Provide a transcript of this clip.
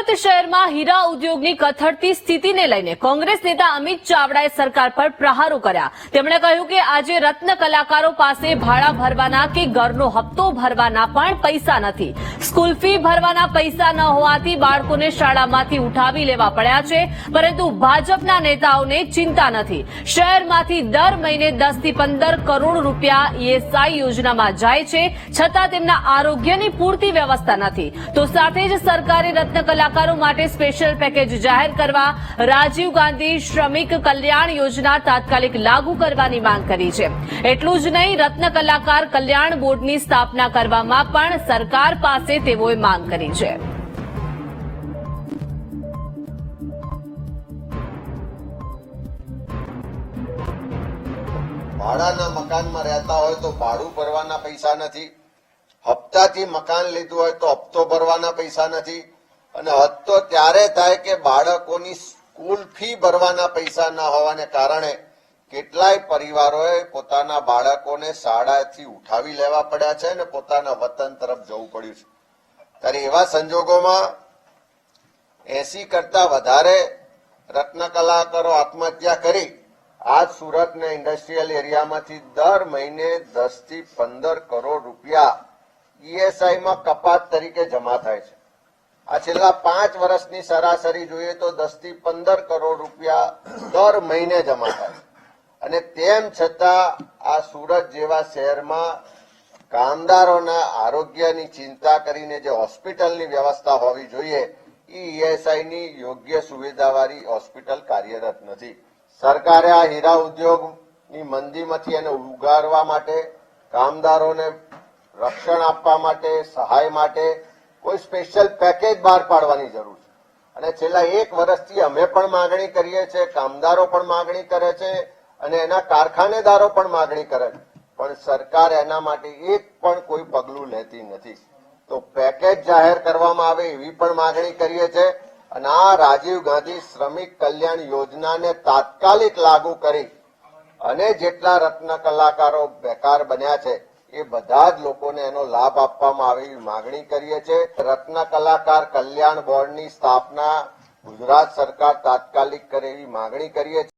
સુરત શહેરમાં હીરા ઉદ્યોગની કથળતી સ્થિતિને લઈને કોંગ્રેસ નેતા અમિત ચાવડાએ સરકાર પર પ્રહારો કર્યા। તેમણે કહ્યું કે આજે રત્ન કલાકારો પાસે ભાડા ભરવાના કે ઘરનો હપ્તો ભરવાના પણ પૈસા નથી। સ્કૂલ ફી ભરવાના પૈસા ન હોવાથી બાળકોને શાળામાંથી ઉઠાવી લેવા પડ્યા છે, પરંતુ ભાજપના નેતાઓને ચિંતા નથી। શહેરમાંથી દર મહિને 10 થી 15 કરોડ રૂપિયા ઈએસઆઈ યોજનામાં જાય છે, છતાં તેમના આરોગ્યની પૂરતી વ્યવસ્થા નથી। તો સાથે જ સરકારે રત્ન કલાકારો માટે સ્પેશિયલ પેકેજ જાહેર કરવા, રાજીવ ગાંધી શ્રમિક કલ્યાણ યોજના તાત્કાલિક લાગુ કરવાની માંગ કરી છે। એટલું જ નહીં, રત્ન કલાકાર કલ્યાણ બોર્ડની સ્થાપના કરવામાં પણ સરકાર પાસે તેઓએ માંગ કરી છે। ભાડાના મકાનમાં રહેતા હોય તો ભાડું ભરવાના પૈસા નથી, હપ્તાથી મકાન લીધું હોય તો હપ્તો ભરવાના પૈસા નથી, અને હપ્તો ત્યારે થાય કે બાળકોની સ્કૂલ ફી ભરવાના પૈસા ન હોવાને કારણે કેટલાય પરિવારોએ પોતાના બાળકોને શાળાથી ઉઠાવી લેવા પડ્યા છે અને પોતાના વતન તરફ જવું પડ્યું છે। ત્યારે એવા સંજોગોમાં 80 કરતા વધારે રત્ન કલાકારો આત્મહત્યા કરી આજ સુરતના ઇન્ડસ્ટ્રીયલ એરિયામાંથી દર મહિને 10 થી 15 કરોડ રૂપિયા ઈએસઆઈમાં કપાત તરીકે જમા થાય છે। આ છેલ્લા 5 વર્ષની સરાસરી જોઈએ તો 10 થી 15 કરોડ રૂપિયા દર મહિને જમા થાય, અને તેમ છતાં આ સુરત જેવા શહેરમાં કામદારોના આરોગ્યની ચિંતા કરીને જે હોસ્પિટલની વ્યવસ્થા હોવી જોઈએ એ ઈએસઆઈની યોગ્ય સુવિધાવાળી હોસ્પિટલ કાર્યરત નથી। સરકારે આ હીરા ઉદ્યોગની મંદીમાંથી એને ઉગારવા માટે, કામદારોને રક્ષણ આપવા માટે, સહાય માટે કોઈ સ્પેશિયલ પેકેજ બહાર પાડવાની જરૂર છે। અને છેલ્લા 1 વર્ષથી અમે પણ માંગણી કરીએ છીએ, કામદારો પણ માંગણી કરે છે અને એના કારખાનેદારો પણ માંગણી કરે છે, પણ સરકાર એના માટે એક પણ કોઈ પગલું લેતી નથી। તો પેકેજ જાહેર કરવામાં આવે એવી પણ માંગણી કરીએ છીએ, અને આ રાજીવ ગાંધી શ્રમિક કલ્યાણ યોજનાને તાત્કાલિક લાગુ કરી અને જેટલા રત્ન કલાકારો બેકાર બન્યા છે એ બધા જ લોકોને એનો લાભ આપવામાં આવે એવી માંગણી કરીએ છીએ। રત્ન કલાકાર કલ્યાણ બોર્ડની સ્થાપના ગુજરાત સરકાર તાત્કાલિક કરે એવી માંગણી કરીએ છીએ।